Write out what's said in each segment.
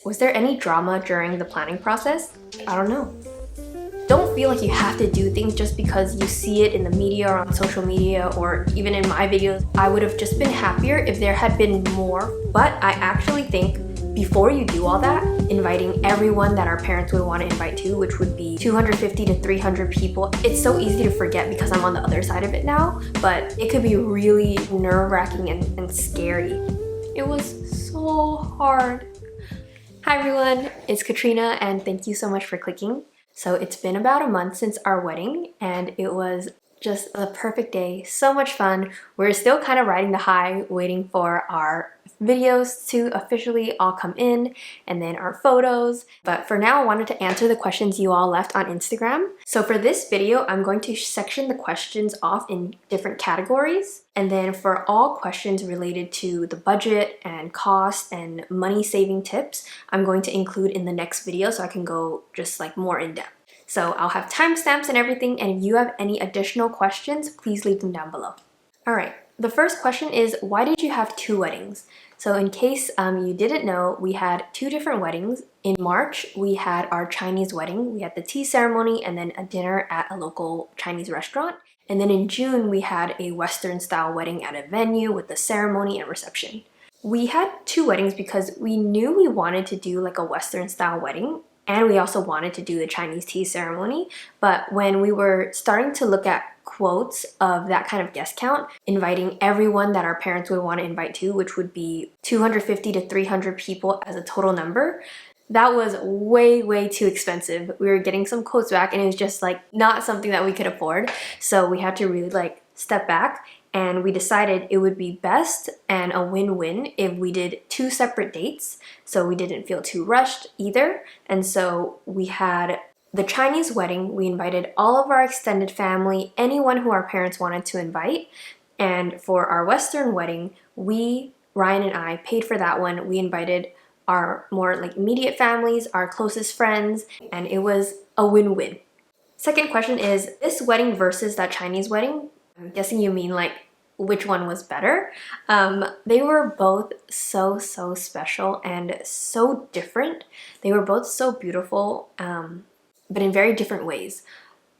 Was there any drama during the planning process? I don't know. Don't feel like you have to do things just because you see it in the media or on social media or even in my videos. I would have just been happier if there had been more, but I actually think before you do all that, inviting everyone that our parents would want to invite to, which would be 250 to 300 people. It's so easy to forget because I'm on the other side of it now, but it could be really nerve-wracking and scary. It was so hard. Hi everyone, it's Katrina and thank you so much for clicking. So it's been about a month since our wedding and it was just a perfect day, so much fun. We're still kind of riding the high, waiting for our videos to officially all come in and then our photos. But for now, I wanted to answer the questions you all left on Instagram. So for this video, I'm going to section the questions off in different categories. And then for all questions related to the budget and cost and money saving tips, I'm going to include in the next video so I can go just like more in depth. So I'll have timestamps and everything, and if you have any additional questions, please leave them down below. All right, the first question is, why did you have two weddings? So in case you didn't know, we had two different weddings. In March, we had our Chinese wedding. We had the tea ceremony and then a dinner at a local Chinese restaurant. And then in June, we had a Western style wedding at a venue with the ceremony and reception. We had two weddings because we knew we wanted to do like a Western style wedding, and we also wanted to do the Chinese tea ceremony. But when we were starting to look at quotes of that kind of guest count, inviting everyone that our parents would want to invite to, which would be 250 to 300 people as a total number, that was way too expensive. We were getting some quotes back and it was just like not something that we could afford. So we had to really like step back, and we decided it would be best and a win-win if we did two separate dates, so we didn't feel too rushed either. And so we had the Chinese wedding. We invited all of our extended family, anyone who our parents wanted to invite. And for our Western wedding, Ryan and I, paid for that one. We invited our more like immediate families, our closest friends, and it was a win-win. Second question is, this wedding versus that Chinese wedding, I'm guessing you mean like which one was better. They were both so special and so different. They were both so beautiful, but in very different ways.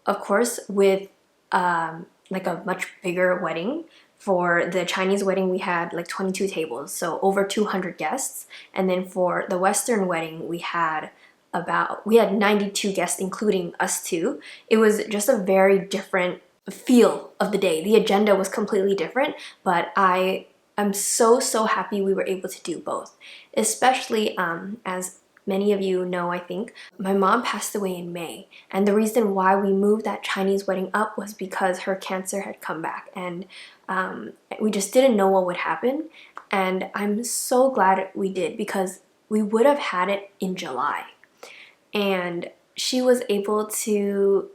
Of course, with like a much bigger wedding. For the Chinese wedding, we had like 22 tables, so over 200 guests. And then for the Western wedding, we had 92 guests, including us two. It was just a very different feel of the day. The agenda was completely different, but I'm so happy we were able to do both. Especially as many of you know, I think, my mom passed away in May. And the reason why we moved that Chinese wedding up was because her cancer had come back, and we just didn't know what would happen. And I'm so glad we did, because we would have had it in July. And she was able to,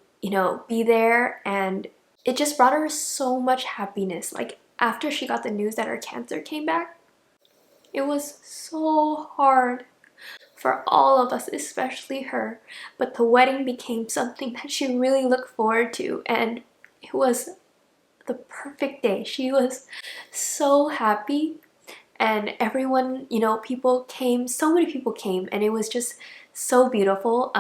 be there, and it just brought her so much happiness. Like after she got the news that her cancer came back, it was so hard for all of us, especially her. But the wedding became something that she really looked forward to, and it was the perfect day. She was so happy, and everyone, people came, so many people came, and it was just so beautiful.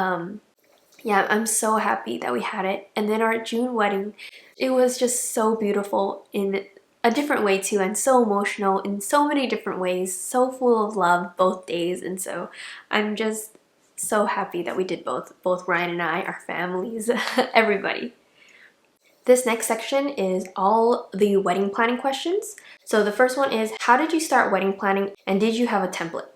Yeah, I'm so happy that we had it. And then our June wedding, it was just so beautiful in a different way too, and so emotional in so many different ways, so full of love both days. And so I'm just so happy that we did both Ryan and I, our families, everybody. This next section is all the wedding planning questions. So the first one is, how did you start wedding planning, and did you have a template?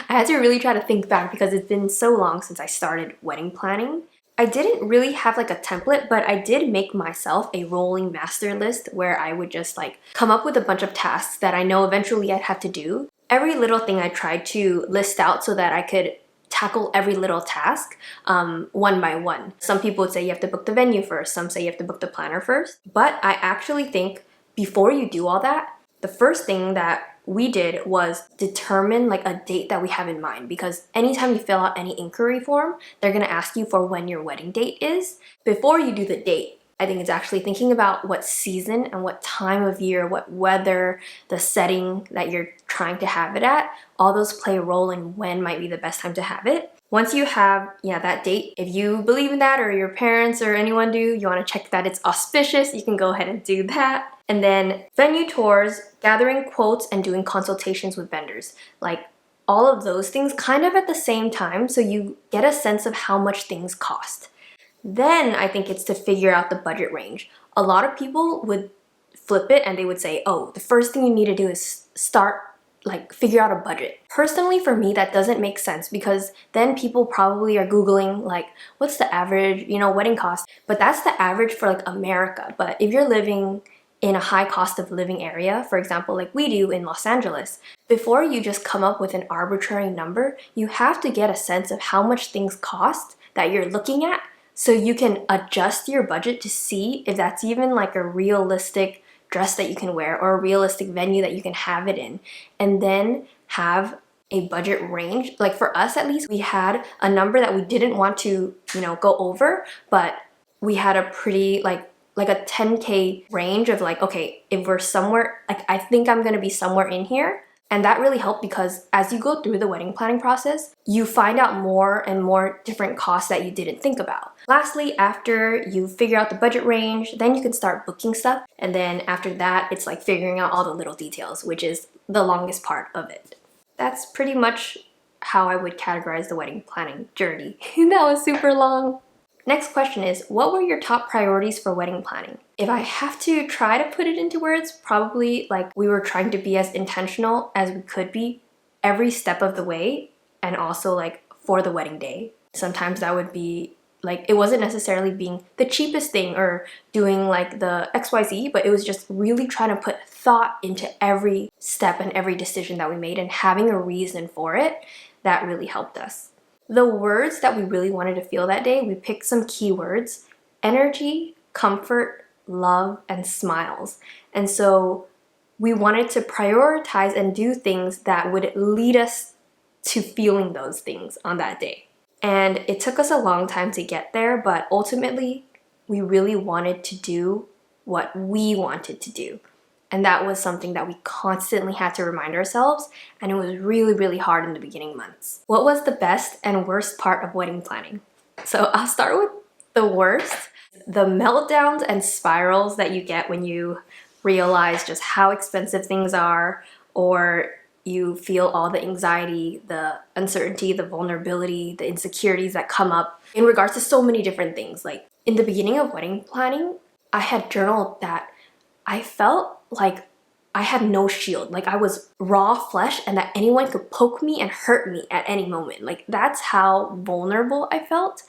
I had to really try to think back because it's been so long since I started wedding planning. I didn't really have like a template, but I did make myself a rolling master list where I would just like come up with a bunch of tasks that I know eventually I'd have to do. Every little thing I tried to list out so that I could tackle every little task one by one. Some people would say you have to book the venue first, some say you have to book the planner first. But I actually think before you do all that, the first thing that we did was determine like a date that we have in mind, because anytime you fill out any inquiry form, they're going to ask you for when your wedding date is. Before you do the date, I think it's actually thinking about what season and what time of year, what weather, the setting that you're trying to have it at. All those play a role in when might be the best time to have it. Once you have, that date, if you believe in that or your parents or anyone do, you want to check that it's auspicious, you can go ahead and do that. And then venue tours, gathering quotes, and doing consultations with vendors. Like all of those things kind of at the same time, so you get a sense of how much things cost. Then I think it's to figure out the budget range. A lot of people would flip it and they would say, oh, the first thing you need to do is figure out a budget. Personally, for me, that doesn't make sense because then people probably are Googling what's the average, wedding cost? But that's the average for America. But if you're living in a high cost of living area, for example, like we do in Los Angeles, before you just come up with an arbitrary number, you have to get a sense of how much things cost that you're looking at so you can adjust your budget to see if that's even a realistic dress that you can wear or a realistic venue that you can have it in, and then have a budget range. Like for us at least, we had a number that we didn't want to, go over, but we had a pretty a 10K range of okay, if we're somewhere, I think I'm gonna be somewhere in here. And that really helped because as you go through the wedding planning process, you find out more and more different costs that you didn't think about. Lastly, after you figure out the budget range, then you can start booking stuff. And then after that, it's figuring out all the little details, which is the longest part of it. That's pretty much how I would categorize the wedding planning journey. That was super long. Next question is, what were your top priorities for wedding planning? If I have to try to put it into words, probably we were trying to be as intentional as we could be every step of the way, and also for the wedding day. Sometimes that would be it wasn't necessarily being the cheapest thing or doing the XYZ, but it was just really trying to put thought into every step and every decision that we made and having a reason for it. That really helped us. The words that we really wanted to feel that day, we picked some keywords: energy, comfort, love, and smiles. And so we wanted to prioritize and do things that would lead us to feeling those things on that day. And it took us a long time to get there, but ultimately we really wanted to do what we wanted to do. And that was something that we constantly had to remind ourselves, and it was really, really hard in the beginning months. What was the best and worst part of wedding planning? So I'll start with the worst. The meltdowns and spirals that you get when you realize just how expensive things are, or you feel all the anxiety, the uncertainty, the vulnerability, the insecurities that come up in regards to so many different things. In the beginning of wedding planning, I had journaled that I felt like I had no shield. I was raw flesh and that anyone could poke me and hurt me at any moment. That's how vulnerable I felt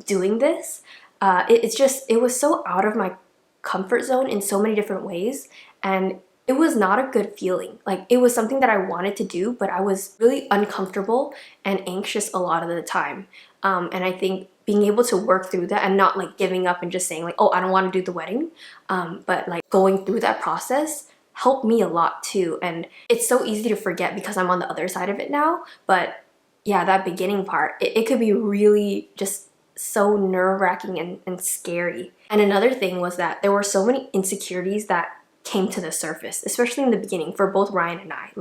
doing this. It was so out of my comfort zone in so many different ways, and it was not a good feeling. It was something that I wanted to do, but I was really uncomfortable and anxious a lot of the time. And I think being able to work through that and not giving up and just saying oh, I don't want to do the wedding, but going through that process helped me a lot too. And it's so easy to forget because I'm on the other side of it now. But yeah, that beginning part, it could be really just so nerve-wracking and scary. And another thing was that there were so many insecurities that came to the surface, especially in the beginning for both Ryan and I,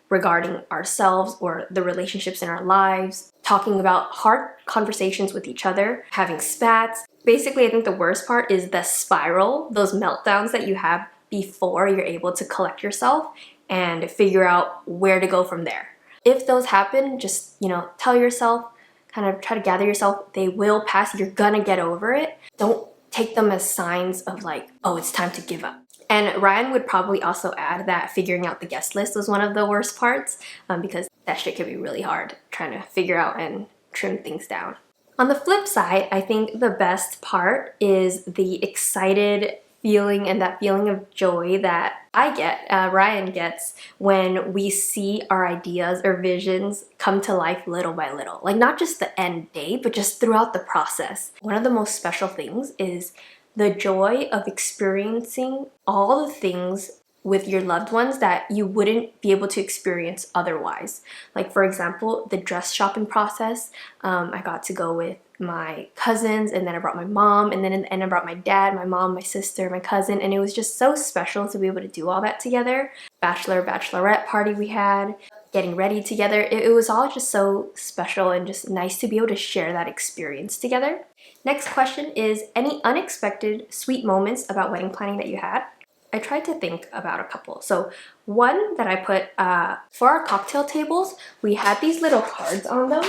regarding ourselves or the relationships in our lives, talking about hard conversations with each other, having spats. Basically, I think the worst part is the spiral, those meltdowns that you have before you're able to collect yourself and figure out where to go from there. If those happen, just, tell yourself, kind of try to gather yourself, they will pass, you're gonna get over it. Don't take them as signs of oh, it's time to give up. And Ryan would probably also add that figuring out the guest list was one of the worst parts because that shit could be really hard trying to figure out and trim things down. On the flip side, I think the best part is the excited feeling and that feeling of joy that I get, Ryan gets, when we see our ideas or visions come to life little by little. Not just the end day, but just throughout the process. One of the most special things is the joy of experiencing all the things with your loved ones that you wouldn't be able to experience otherwise. For example, the dress shopping process. I got to go with my cousins, and then I brought my mom, and then in the end I brought my dad, my mom, my sister, my cousin, and it was just so special to be able to do all that together. Bachelorette party we had, getting ready together. It was all just so special and just nice to be able to share that experience together. Next question is, any unexpected sweet moments about wedding planning that you had? I tried to think about a couple. So one that I put, for our cocktail tables, we had these little cards on them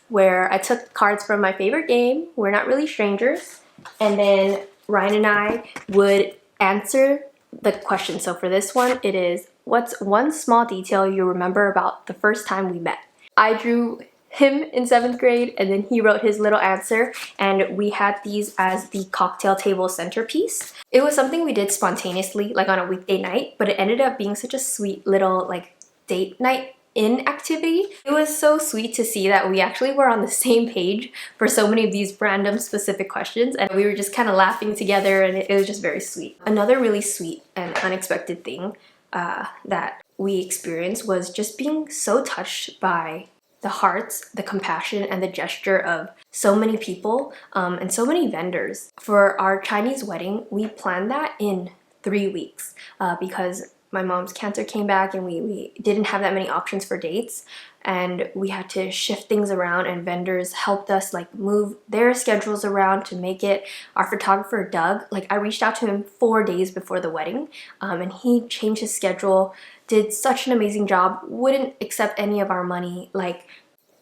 where I took cards from my favorite game, We're Not Really Strangers, and then Ryan and I would answer the question. So for this one, it is, what's one small detail you remember about the first time we met? I drew him in 7th grade, and then he wrote his little answer, and we had these as the cocktail table centerpiece. It was something we did spontaneously, like on a weekday night, but it ended up being such a sweet little like date night in activity. It was so sweet to see that we actually were on the same page for so many of these random specific questions, and we were just kind of laughing together, and it was just very sweet. Another really sweet and unexpected thing that we experienced was just being so touched by the hearts, the compassion, and the gesture of so many people and so many vendors. For our Chinese wedding, we planned that in 3 weeks because my mom's cancer came back and we didn't have that many options for dates, and we had to shift things around, and vendors helped us like move their schedules around to make it. Our photographer Doug, like I reached out to him 4 days before the wedding, and he changed his schedule, did such an amazing job, wouldn't accept any of our money. Like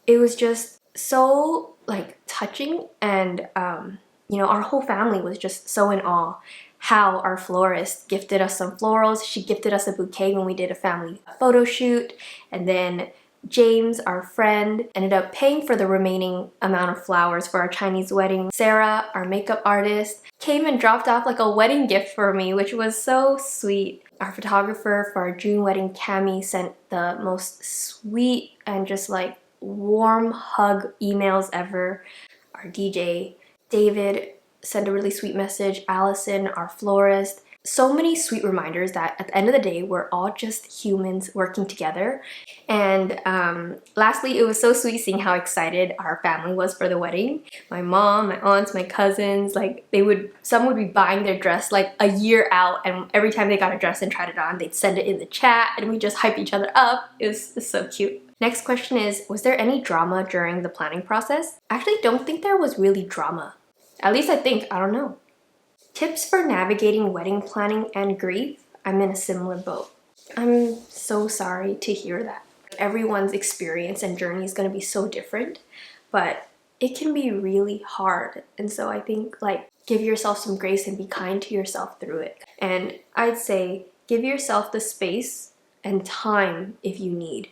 it was just so like touching, and you know, our whole family was just so in awe. How our florist gifted us some florals. She gifted us a bouquet when we did a family photo shoot, and then James, our friend, ended up paying for the remaining amount of flowers for our Chinese wedding. Sarah, our makeup artist, came and dropped off like a wedding gift for me, which was so sweet. Our photographer for our June wedding, Cami, sent the most sweet and just like warm hug emails ever. Our DJ, David, sent a really sweet message. Allison, our florist. So many sweet reminders that at the end of the day, we're all just humans working together. And lastly, it was so sweet seeing how excited our family was for the wedding. My mom, my aunts, my cousins, like some would be buying their dress like a year out, and every time they got a dress and tried it on, they'd send it in the chat, and we just hype each other up. It was so cute. Next question is, was there any drama during the planning process? I actually don't think there was really drama. At least I think, I don't know. Tips for navigating wedding planning and grief? I'm in a similar boat. I'm so sorry to hear that. Everyone's experience and journey is going to be so different, but it can be really hard. And so I think like give yourself some grace and be kind to yourself through it. And I'd say give yourself the space and time if you need.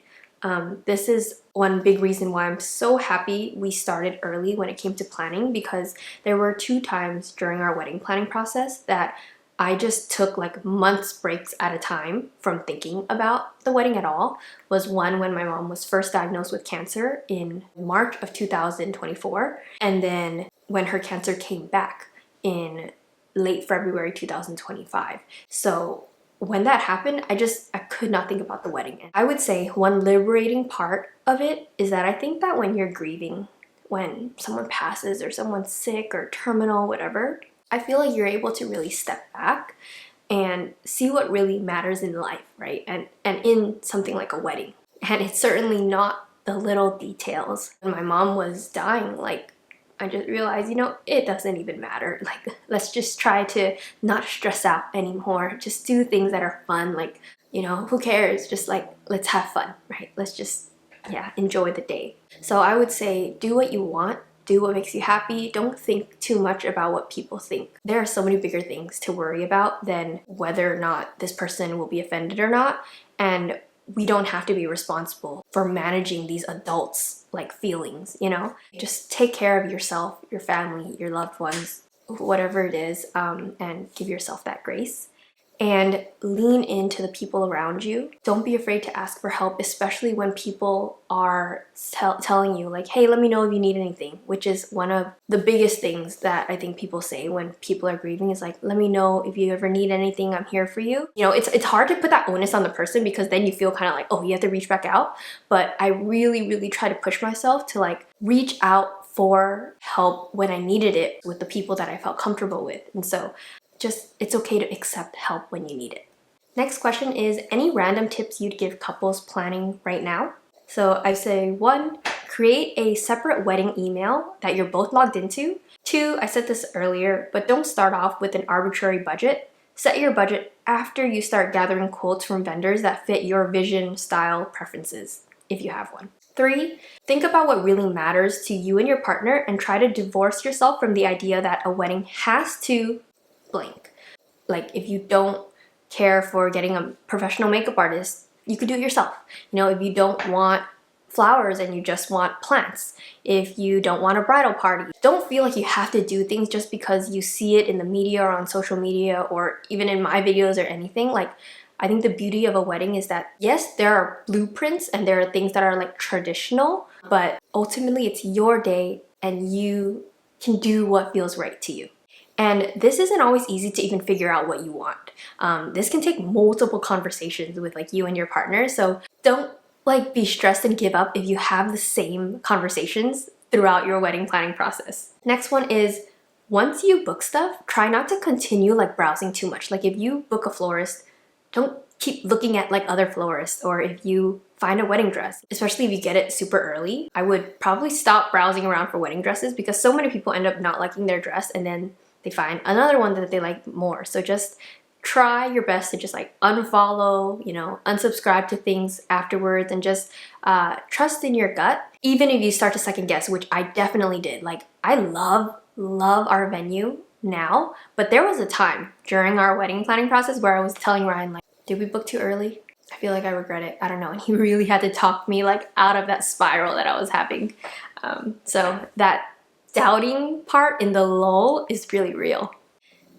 This is one big reason why I'm so happy we started early when it came to planning, because there were 2 times during our wedding planning process that I just took like months breaks at a time from thinking about the wedding at all. Was one when my mom was first diagnosed with cancer in March of 2024, and then when her cancer came back in late February 2025. So when that happened, I could not think about the wedding. And I would say one liberating part of it is that I think that when you're grieving, when someone passes or someone's sick or terminal, whatever, I feel like you're able to really step back and see what really matters in life, right? And in something like a wedding. And it's certainly not the little details. When my mom was dying, like I just realized, you know, it doesn't even matter. Like, let's just try to not stress out anymore. Just do things that are fun. Like, you know, who cares? Just like, let's have fun, right? Let's just, enjoy the day. So I would say do what you want. Do what makes you happy. Don't think too much about what people think. There are so many bigger things to worry about than whether or not this person will be offended or not. And we don't have to be responsible for managing these adults' like feelings, you know? Just take care of yourself, your family, your loved ones, whatever it is, and give yourself that grace. And lean into the people around you. Don't be afraid to ask for help, especially when people are telling you like, hey, let me know if you need anything, which is one of the biggest things that I think people say when people are grieving is like, let me know if you ever need anything, I'm here for you. You know, it's hard to put that onus on the person because then you feel kind of like, oh, you have to reach back out. But I really, really try to push myself to like reach out for help when I needed it with the people that I felt comfortable with. And so just, it's okay to accept help when you need it. Next question is, any random tips you'd give couples planning right now? So I say 1, create a separate wedding email that you're both logged into. 2, I said this earlier, but don't start off with an arbitrary budget. Set your budget after you start gathering quotes from vendors that fit your vision, style, preferences, if you have one. 3, think about what really matters to you and your partner and try to divorce yourself from the idea that a wedding has to blank. Like, if you don't care for getting a professional makeup artist, you could do it yourself. You know, if you don't want flowers and you just want plants, if you don't want a bridal party, don't feel like you have to do things just because you see it in the media or on social media or even in my videos or anything. Like, I think the beauty of a wedding is that, yes, there are blueprints and there are things that are like traditional, but ultimately it's your day and you can do what feels right to you. And this isn't always easy to even figure out what you want. This can take multiple conversations with like you and your partner. So don't like be stressed and give up if you have the same conversations throughout your wedding planning process. Next one is, once you book stuff, try not to continue like browsing too much. Like if you book a florist, don't keep looking at like other florists, or if you find a wedding dress, especially if you get it super early, I would probably stop browsing around for wedding dresses because so many people end up not liking their dress and then they find another one that they like more. So just try your best to just like unfollow, you know, unsubscribe to things afterwards, and just trust in your gut, even if you start to second guess, which I definitely did. Like, I love our venue now, but there was a time during our wedding planning process where I was telling Ryan, like, did we book too early? I feel like I regret it. I don't know. And he really had to talk me like out of that spiral that I was having. So that doubting part in the lull is really real.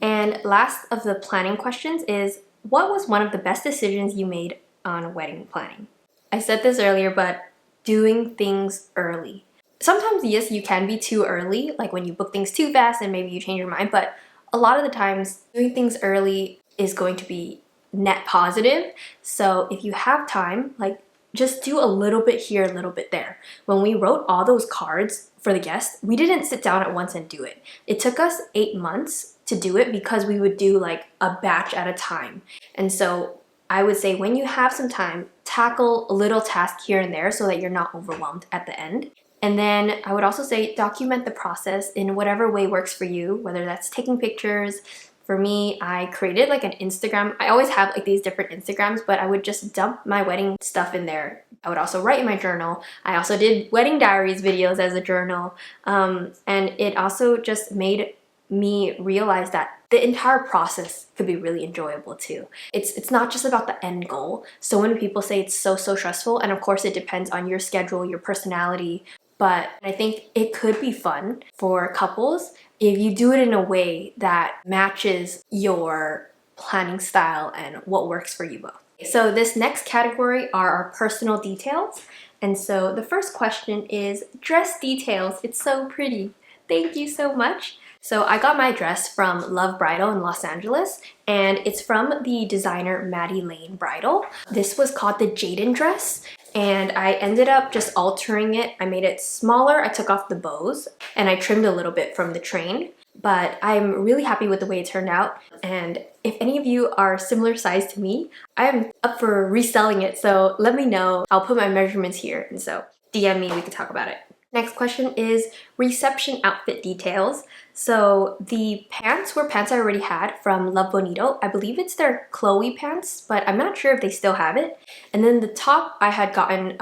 And last of the planning questions is, what was one of the best decisions you made on wedding planning? I said this earlier, but doing things early. Sometimes, yes, you can be too early, like when you book things too fast and maybe you change your mind, but a lot of the times doing things early is going to be net positive. So if you have time, like, just do a little bit here, a little bit there. When we wrote all those cards for the guests, we didn't sit down at once and do it. It took us 8 months to do it because we would do like a batch at a time. And so I would say, when you have some time, tackle a little task here and there so that you're not overwhelmed at the end. And then I would also say, document the process in whatever way works for you, whether that's taking pictures. For me, I created like an Instagram. I always have like these different Instagrams, but I would just dump my wedding stuff in there. I would also write in my journal. I also did wedding diaries videos as a journal. And it also just made me realize that the entire process could be really enjoyable too. It's not just about the end goal. So many people say it's so stressful, and of course it depends on your schedule, your personality, but I think it could be fun for couples if you do it in a way that matches your planning style and what works for you both. So this next category are our personal details. And so the first question is dress details. It's so pretty. Thank you so much. So I got my dress from Love Bridal in Los Angeles, and it's from the designer Maddie Lane Bridal. This was called the Jaden dress, and I ended up just altering it. I made it smaller, I took off the bows, and I trimmed a little bit from the train. But I'm really happy with the way it turned out, and if any of you are similar size to me, I am up for reselling it, so let me know. I'll put my measurements here, and so DM me, we can talk about it. Next question is reception outfit details. So the pants were pants I already had from Love Bonito. I believe it's their Chloe pants, but I'm not sure if they still have it. And then the top I had gotten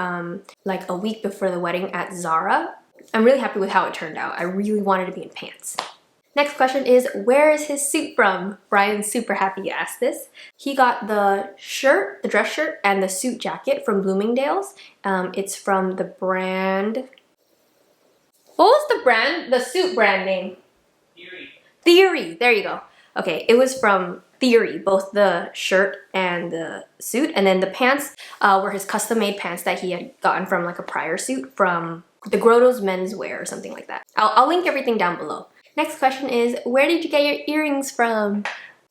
like a week before the wedding at Zara. I'm really happy with how it turned out. I really wanted to be in pants. Next question is, where is his suit from? Brian's super happy you asked this. He got the shirt, the dress shirt, and the suit jacket from Bloomingdale's. It's from the brand... What was the brand? The suit brand name? Theory. There you go. Okay, it was from Theory, both the shirt and the suit. And then the pants were his custom-made pants that he had gotten from like a prior suit from the Grotto's Menswear or something like that. I'll link everything down below. Next question is, where did you get your earrings from?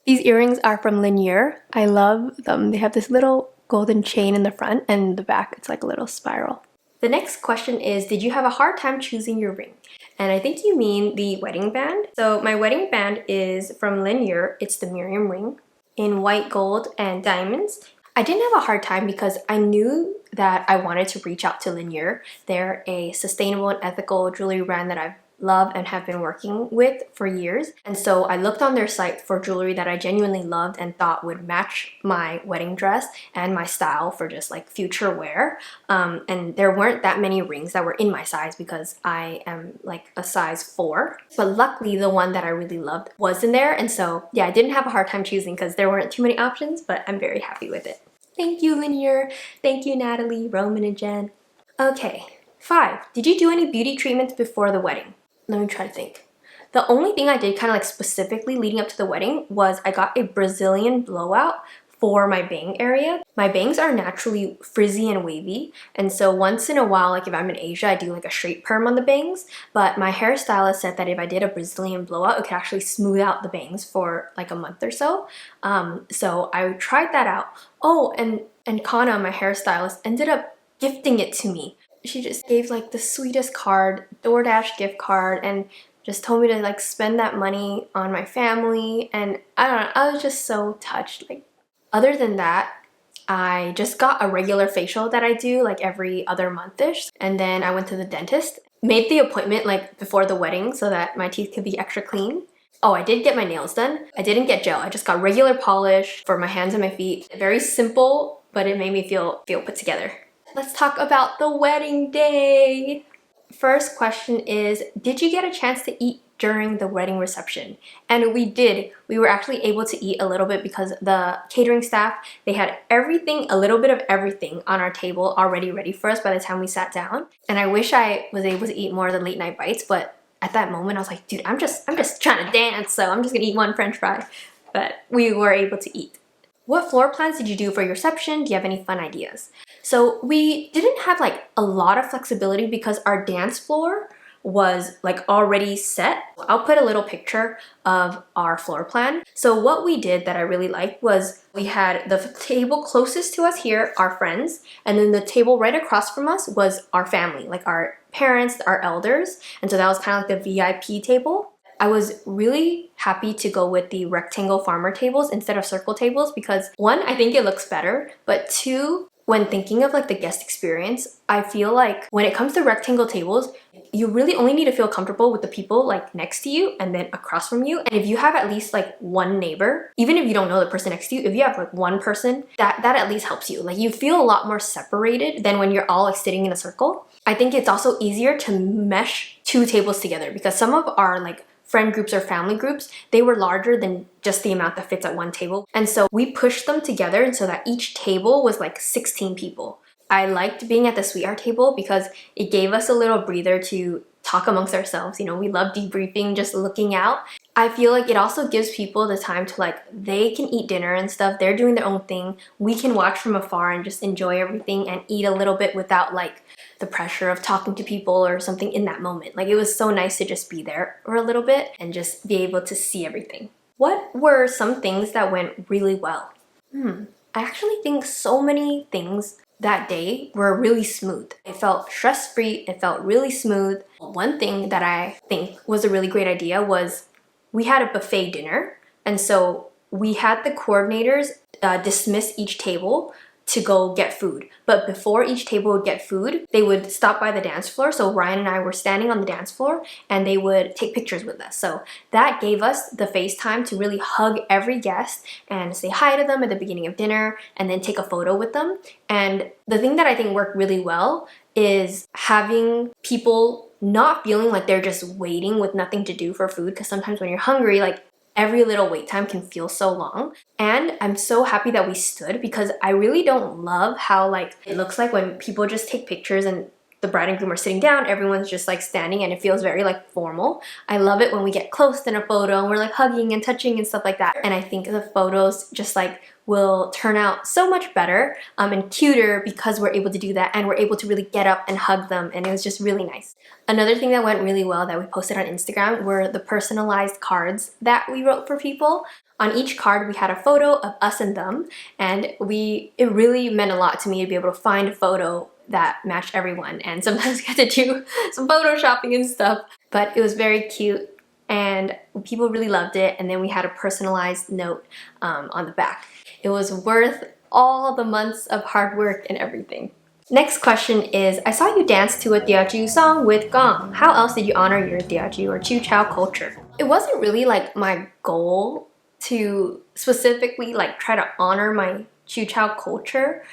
These earrings are from Lanier. I love them. They have this little golden chain in the front, and the back it's like a little spiral. The next question is, did you have a hard time choosing your ring? And I think you mean the wedding band. So my wedding band is from Lanier. It's the Miriam ring in white gold and diamonds. I didn't have a hard time because I knew that I wanted to reach out to Lanier. They're a sustainable and ethical jewelry brand that I've loved and have been working with for years. And so I looked on their site for jewelry that I genuinely loved and thought would match my wedding dress and my style for just like future wear. And there weren't that many rings that were in my size because I am like a size 4. But luckily the one that I really loved was in there. And so yeah, I didn't have a hard time choosing because there weren't too many options, but I'm very happy with it. Thank you, Lanier. Thank you, Natalie, Roman, and Jen. Okay, 5. Did you do any beauty treatments before the wedding? Let me try to think. The only thing I did kind of like specifically leading up to the wedding was I got a Brazilian blowout for my bang area. My bangs are naturally frizzy and wavy, and so once in a while, like if I'm in Asia, I do like a straight perm on the bangs, but my hairstylist said that if I did a Brazilian blowout, it could actually smooth out the bangs for like a month or so. So I tried that out. Oh, and Kana, my hairstylist, ended up gifting it to me. She just gave like the sweetest card, DoorDash gift card, and just told me to like spend that money on my family. And I don't know, I was just so touched. Like, other than that, I just got a regular facial that I do like every other month-ish. And then I went to the dentist, made the appointment like before the wedding so that my teeth could be extra clean. Oh, I did get my nails done. I didn't get gel. I just got regular polish for my hands and my feet. Very simple, but it made me feel put together. Let's talk about the wedding day. First question is, did you get a chance to eat during the wedding reception? And we did. We were actually able to eat a little bit because the catering staff, they had everything, a little bit of everything on our table already ready for us by the time we sat down. And I wish I was able to eat more of the late night bites, but at that moment I was like, dude, I'm just trying to dance, so I'm just gonna eat one French fry. But we were able to eat. What floor plans did you do for your reception? Do you have any fun ideas? So we didn't have like a lot of flexibility because our dance floor was like already set. I'll put a little picture of our floor plan. So what we did that I really liked was we had the table closest to us here, our friends, and then the table right across from us was our family, like our parents, our elders. And so that was kind of like the VIP table. I was really happy to go with the rectangle farmer tables instead of circle tables because 1, I think it looks better, but 2, when thinking of like the guest experience, I feel like when it comes to rectangle tables, you really only need to feel comfortable with the people like next to you and then across from you. And if you have at least like one neighbor, even if you don't know the person next to you, if you have like one person, that at least helps you. Like you feel a lot more separated than when you're all like sitting in a circle. I think it's also easier to mesh 2 tables together because some of our like friend groups or family groups, they were larger than just the amount that fits at one table. And so we pushed them together and so that each table was like 16 people. I liked being at the sweetheart table because it gave us a little breather to talk amongst ourselves. You know, we love debriefing, just looking out. I feel like it also gives people the time to like, they can eat dinner and stuff. They're doing their own thing. We can watch from afar and just enjoy everything and eat a little bit without like the pressure of talking to people or something in that moment. Like it was so nice to just be there for a little bit and just be able to see everything. What were some things that went really well? I actually think so many things that day were really smooth. It felt stress-free, it felt really smooth. One thing that I think was a really great idea was we had a buffet dinner, and so we had the coordinators dismiss each table to go get food. But before each table would get food, they would stop by the dance floor. So Ryan and I were standing on the dance floor and they would take pictures with us. So that gave us the FaceTime to really hug every guest and say hi to them at the beginning of dinner and then take a photo with them. And the thing that I think worked really well is having people not feeling like they're just waiting with nothing to do for food, because sometimes when you're hungry, like every little wait time can feel so long. And I'm so happy that we stood because I really don't love how like it looks like when people just take pictures and the bride and groom are sitting down, everyone's just like standing and it feels very like formal. I love it when we get close in a photo and we're like hugging and touching and stuff like that. And I think the photos just like will turn out so much better and cuter because we're able to do that and we're able to really get up and hug them, and it was just really nice. Another thing that went really well that we posted on Instagram were the personalized cards that we wrote for people. On each card we had a photo of us and them, and it really meant a lot to me to be able to find a photo that matched everyone, and sometimes we had to do some photoshopping and stuff, but it was very cute and people really loved it. And then we had a personalized note on the back. It was worth all the months of hard work and everything. Next question is, I saw you dance to a teochew song with gong. How else did you honor your teochew or teochew culture? It wasn't really like my goal to specifically like try to honor my teochew culture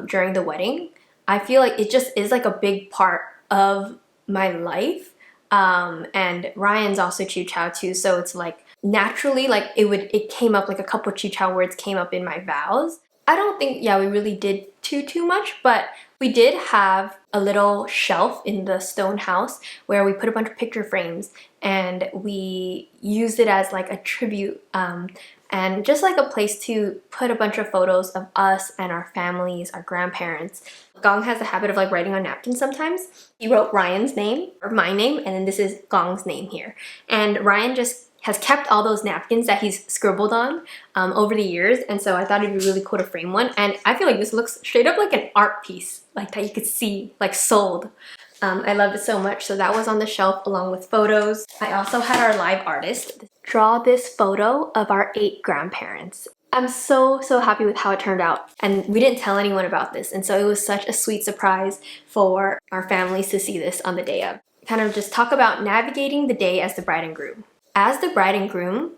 during the wedding. I feel like it just is like a big part of my life. And Ryan's also teochew too, so it's like naturally like it came up, like a couple teochew words came up in my vows. I don't think, yeah, we really did too much, but we did have a little shelf in the stone house where we put a bunch of picture frames and we used it as like a tribute and just like a place to put a bunch of photos of us and our families, our grandparents. Gong has the habit of like writing on napkins sometimes. He wrote Ryan's name or my name, and then this is Gong's name here. And Ryan just has kept all those napkins that he's scribbled on over the years, and so I thought it'd be really cool to frame one. And I feel like this looks straight up like an art piece, like that you could see, like sold. I loved it so much, so that was on the shelf along with photos. I also had our live artist draw this photo of our 8 grandparents. I'm so happy with how it turned out, and we didn't tell anyone about this, and so it was such a sweet surprise for our families to see this on the day of. Kind of just talk about navigating the day as the bride and groom. As the bride and groom,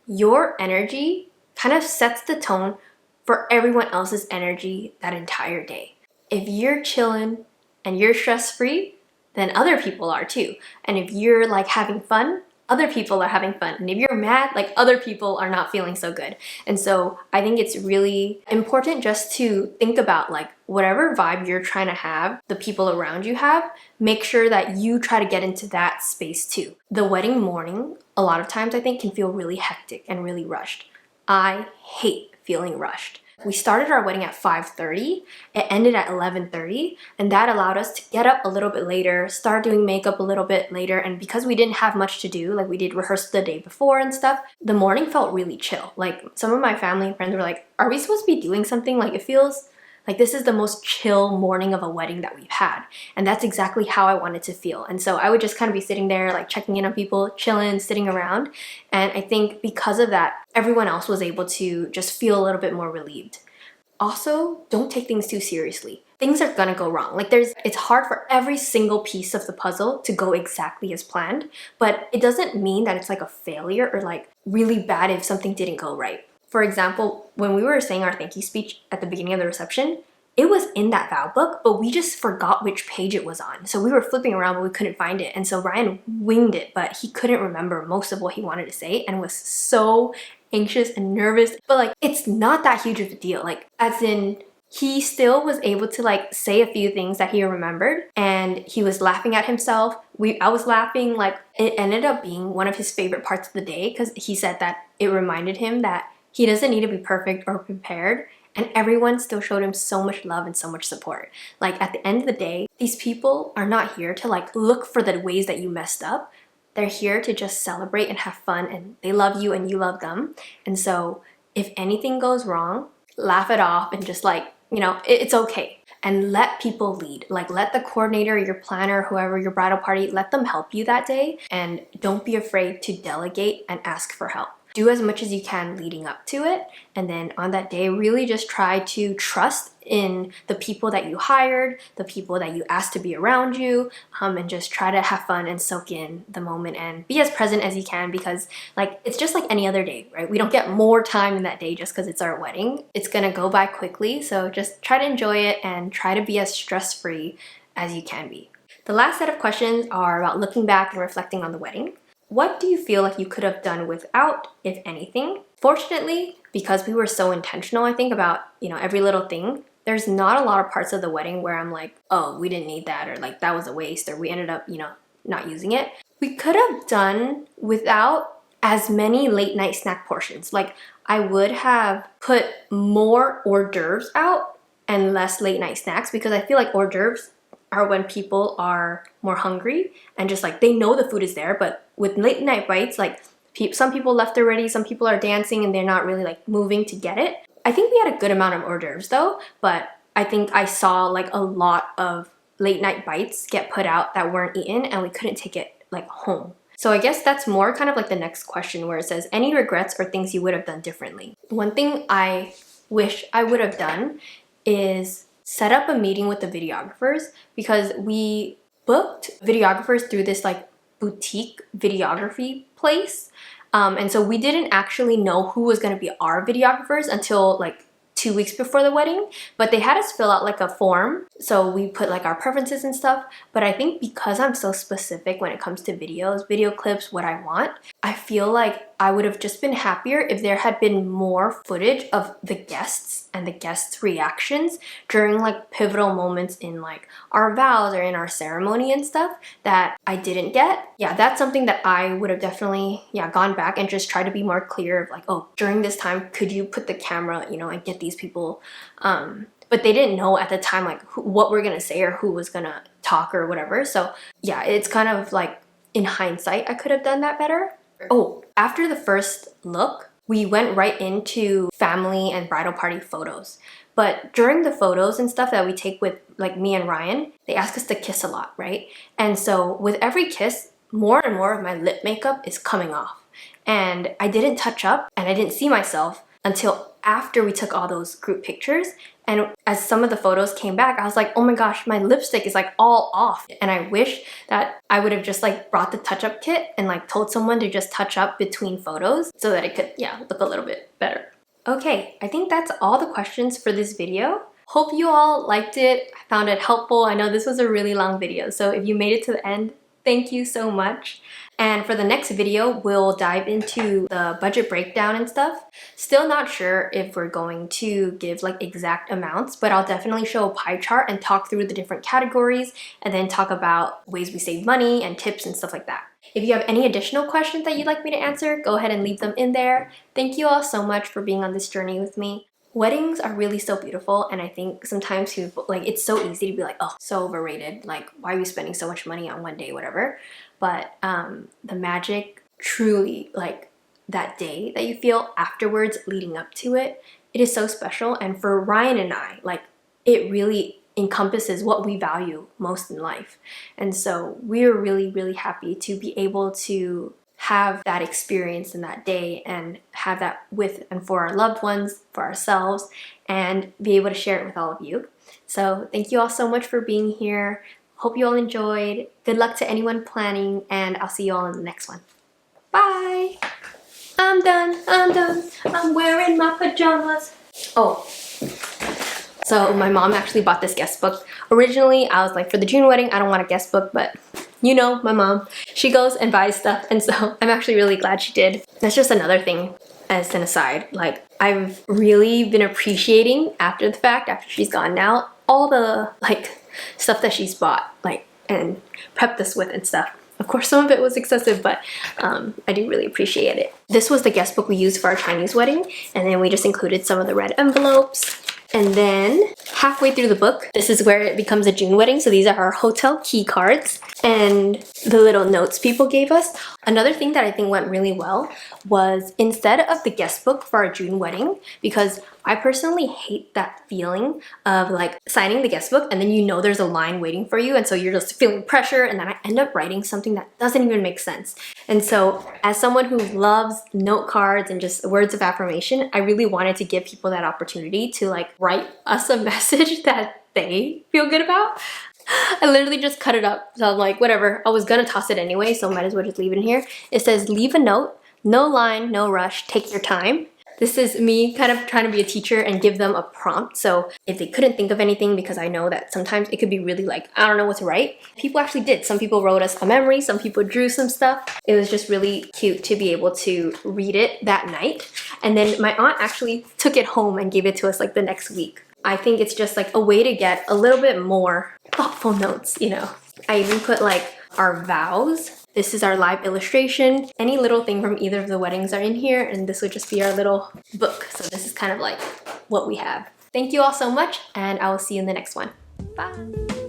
your energy kind of sets the tone for everyone else's energy that entire day. If you're chilling and you're stress-free, then other people are too. And if you're like having fun, other people are having fun. And if you're mad, like other people are not feeling so good. And so I think it's really important just to think about like whatever vibe you're trying to have, the people around you have, make sure that you try to get into that space too. The wedding morning, a lot of times I think can feel really hectic and really rushed. I hate feeling rushed. We started our wedding at 5:30, it ended at 11:30, and that allowed us to get up a little bit later, start doing makeup a little bit later, and because we didn't have much to do, like we did rehearse the day before and stuff, the morning felt really chill. Like some of my family and friends were like, are we supposed to be doing something? Like it feels like this is the most chill morning of a wedding that we've had. And that's exactly how I wanted to feel. And so I would just kind of be sitting there like checking in on people, chilling, sitting around. And I think because of that, everyone else was able to just feel a little bit more relieved. Also, don't take things too seriously. Things are gonna go wrong. Like it's hard for every single piece of the puzzle to go exactly as planned, but it doesn't mean that it's like a failure or like really bad if something didn't go right. For example, when we were saying our thank you speech at the beginning of the reception, it was in that vow book, but we just forgot which page it was on. So we were flipping around, but we couldn't find it. And so Ryan winged it, but he couldn't remember most of what he wanted to say and was so anxious and nervous. But like, it's not that huge of a deal. Like, as in, he still was able to like say a few things that he remembered, and he was laughing at himself. I was laughing. Like, it ended up being one of his favorite parts of the day because he said that it reminded him that he doesn't need to be perfect or prepared, and everyone still showed him so much love and so much support. Like, at the end of the day, these people are not here to like look for the ways that you messed up. They're here to just celebrate and have fun, and they love you and you love them. And so if anything goes wrong, laugh it off and just like, you know, it's okay. And let people lead. Like, let the coordinator, your planner, whoever, your bridal party, let them help you that day. And don't be afraid to delegate and ask for help. Do as much as you can leading up to it. And then on that day, really just try to trust in the people that you hired, the people that you asked to be around you, and just try to have fun and soak in the moment and be as present as you can, because like it's just like any other day, right? We don't get more time in that day just because it's our wedding. It's gonna go by quickly, so just try to enjoy it and try to be as stress-free as you can be. The last set of questions are about looking back and reflecting on the wedding. What do you feel like you could have done without, if anything? Fortunately, because we were so intentional, I think, about, you know, every little thing, there's not a lot of parts of the wedding where I'm like, oh, we didn't need that, or like that was a waste, or we ended up, you know, not using it. We could have done without as many late night snack portions. Like, I would have put more hors d'oeuvres out and less late night snacks, because I feel like hors d'oeuvres are when people are more hungry and just like they know the food is there. But with late night bites, like some people left already, some people are dancing and they're not really like moving to get it. I think we had a good amount of hors d'oeuvres though, but I think I saw like a lot of late night bites get put out that weren't eaten, and we couldn't take it like home. So I guess that's more kind of like the next question, where it says any regrets or things you would have done differently. One thing I wish I would have done is set up a meeting with the videographers, because we booked videographers through this like boutique videography place. And so we didn't actually know who was going to be our videographers until like 2 weeks before the wedding, but they had us fill out like a form. So we put like our preferences and stuff. But I think because I'm so specific when it comes to videos, video clips, what I want, I feel like I would have just been happier if there had been more footage of the guests and the guests' reactions during like pivotal moments in like our vows or in our ceremony and stuff that I didn't get. Yeah, that's something that I would have definitely, gone back and just tried to be more clear of like, oh, during this time, could you put the camera, and get these people, but they didn't know at the time like what we're gonna say or who was gonna talk or whatever. So yeah, it's kind of like in hindsight, I could have done that better. Oh, after the first look, we went right into family and bridal party photos. But during the photos and stuff that we take with like me and Ryan, they ask us to kiss a lot, right? And so with every kiss, more and more of my lip makeup is coming off. And I didn't touch up and I didn't see myself until after we took all those group pictures. And as some of the photos came back, I was like, oh my gosh, my lipstick is like all off. And I wish that I would have just like brought the touch-up kit and like told someone to just touch up between photos so that it could, look a little bit better. Okay, I think that's all the questions for this video. Hope you all liked it. I found it helpful. I know this was a really long video, so if you made it to the end, thank you so much. And for the next video, we'll dive into the budget breakdown and stuff. Still not sure if we're going to give like exact amounts, but I'll definitely show a pie chart and talk through the different categories and then talk about ways we save money and tips and stuff like that. If you have any additional questions that you'd like me to answer, go ahead and leave them in there. Thank you all so much for being on this journey with me. Weddings are really so beautiful, and I think sometimes people, like, it's so easy to be like, oh, so overrated, like, why are you spending so much money on one day, whatever. But the magic, truly, like, that day that you feel afterwards leading up to it, it is so special. And for Ryan and I, like, it really encompasses what we value most in life. And so we're really, really happy to be able to have that experience in that day and have that with and for our loved ones, for ourselves, and be able to share it with all of you. So thank you all so much for being here. Hope you all enjoyed. Good luck to anyone planning, and I'll see you all in the next one. Bye! I'm done, I'm wearing my pajamas. Oh, so my mom actually bought this guest book. Originally, I was like, for the June wedding, I don't want a guest book, but you know, my mom, she goes and buys stuff, and so I'm actually really glad she did. That's just another thing as an aside. Like, I've really been appreciating after the fact, after she's gone now, all the like stuff that she's bought, like, and prepped us with and stuff. Of course, some of it was excessive, but I do really appreciate it. This was the guest book we used for our Chinese wedding, and then we just included some of the red envelopes. And then halfway through the book, this is where it becomes a June wedding. So these are our hotel key cards and the little notes people gave us. Another thing that I think went really well was instead of the guest book for our June wedding, because I personally hate that feeling of like signing the guest book and then you know there's a line waiting for you, and so you're just feeling pressure, and then I end up writing something that doesn't even make sense. And so as someone who loves note cards and just words of affirmation, I really wanted to give people that opportunity to like write us a message that they feel good about. I literally just cut it up. So I'm like, whatever, I was gonna toss it anyway, so might as well just leave it in here. It says, leave a note, no line, no rush, take your time. This is me kind of trying to be a teacher and give them a prompt. So if they couldn't think of anything, because I know that sometimes it could be really like, I don't know what to write. People actually did. Some people wrote us a memory. Some people drew some stuff. It was just really cute to be able to read it that night. And then my aunt actually took it home and gave it to us like the next week. I think it's just like a way to get a little bit more thoughtful notes, you know. I even put like our vows. This is our live illustration. Any little thing from either of the weddings are in here, and this would just be our little book. So this is kind of like what we have. Thank you all so much, and I will see you in the next one. Bye.